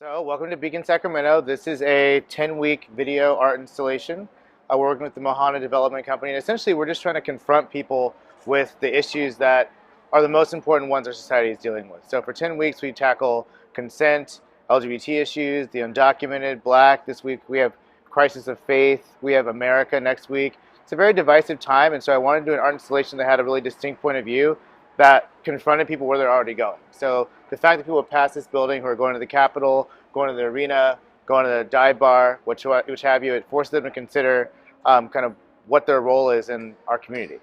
So, welcome to Beacon, Sacramento. This is a 10-week video art installation. We're working with the Mohana Development Company, and essentially we're just trying to confront people with the issues that are the most important ones our society is dealing with. So for 10 weeks we tackle consent, LGBT issues, the undocumented, Black. This week we have crisis of faith. We have America next week. It's a very divisive time, and so I wanted to do an art installation that had a really distinct point of view that confronted people where they're already going. So the fact that people pass this building who are going to the Capitol, going to the arena, going to the dive bar, which have you, it forces them to consider kind of what their role is in our community.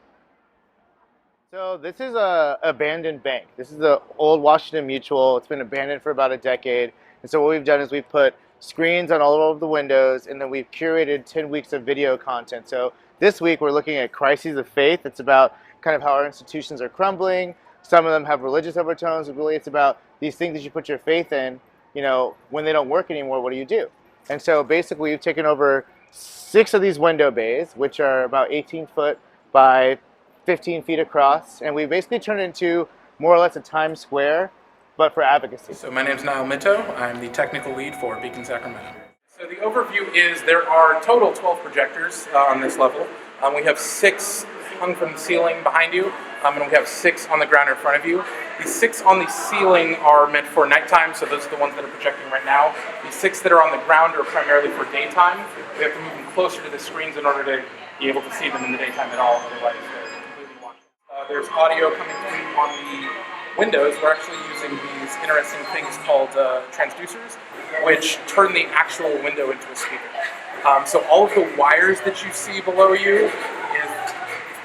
So this is a abandoned bank. This is the old Washington Mutual. It's been abandoned for about a decade. And so what we've done is we've put screens on all of the windows, and then we've curated 10 weeks of video content. So this week we're looking at crises of faith. It's about kind of how our institutions are crumbling. Some of them have religious overtones, but really it's about these things that you put your faith in, you know, when they don't work anymore, what do you do? And so basically we've taken over 6 of these window bays, which are about 18 foot by 15 feet across, and we basically turned it into more or less a Times Square, but for advocacy. So my name is Niall Mitto. I'm the technical lead for Beacon, Sacramento. So the overview is there are total 12 projectors on this level. We have 6 hung from the ceiling behind you, and we have 6 on the ground in front of you. The 6 on the ceiling are meant for nighttime, so those are the ones that are projecting right now. The 6 that are on the ground are primarily for daytime. We have to move them closer to the screens in order to be able to see them in the daytime at all, otherwise they're completely watched. There's audio coming through on the windows. We're actually using these interesting things called transducers, which turn the actual window into a speaker. So all of the wires that you see below you,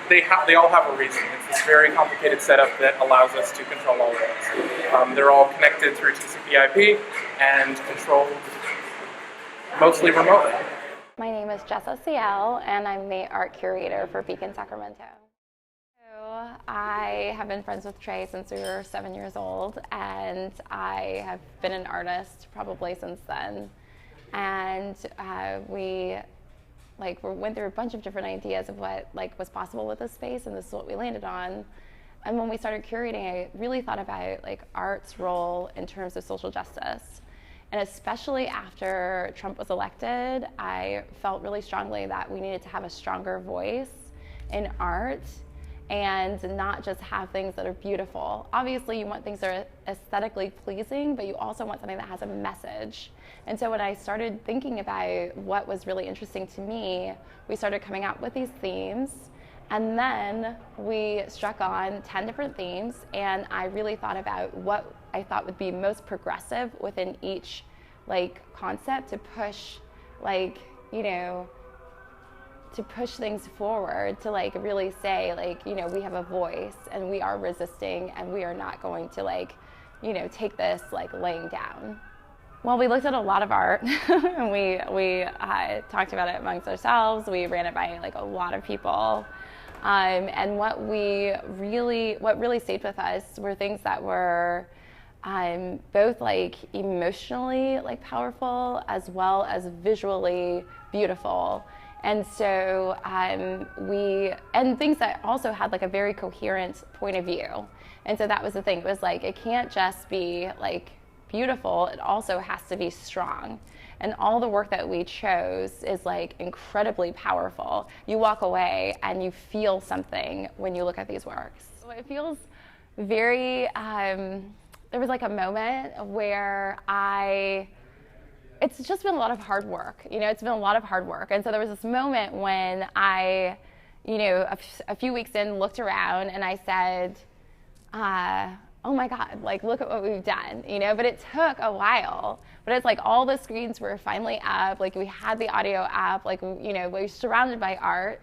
they all have a reason. It's this very complicated setup that allows us to control all of those. They're all connected through TCP/IP and controlled mostly remotely. My name is Jessa Ciel, and I'm the art curator for Beacon, Sacramento. So I have been friends with Trey since we were 7 years old, and I have been an artist probably since then. And we went through a bunch of different ideas of what was possible with this space, and this is what we landed on. And when we started curating, I really thought about art's role in terms of social justice. And especially after Trump was elected, I felt really strongly that we needed to have a stronger voice in art and not just have things that are beautiful. Obviously, you want things that are aesthetically pleasing, but you also want something that has a message. And so when I started thinking about what was really interesting to me, we started coming out with these themes, and then we struck on 10 different themes, and I really thought about what I thought would be most progressive within each concept to push to push things forward, to really say we have a voice and we are resisting and we are not going to take this laying down. Well, we looked at a lot of art and we talked about it amongst ourselves. We ran it by a lot of people. And what really stayed with us were things that were both emotionally powerful as well as visually beautiful. And so and things that also had a very coherent point of view. And so that was the thing. It was it can't just be beautiful, it also has to be strong. And all the work that we chose is incredibly powerful. You walk away and you feel something when you look at these works. So it feels very, there was a moment where it's just been a lot of hard work. It's been a lot of hard work. And so there was this moment when I, a few weeks in, looked around and I said, oh my God, look at what we've done, but it took a while. But it's all the screens were finally up, we had the audio up, we were surrounded by art.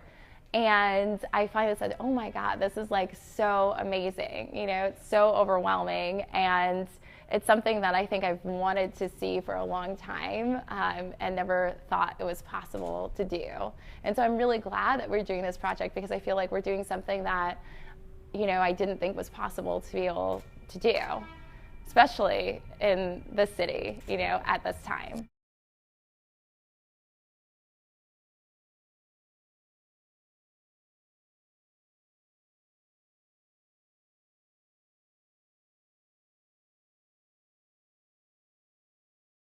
And I finally said, oh my God, this is so amazing. It's so overwhelming. And it's something that I think I've wanted to see for a long time and never thought it was possible to do. And so I'm really glad that we're doing this project because I feel like we're doing something that, I didn't think was possible to be able to do, especially in this city, at this time.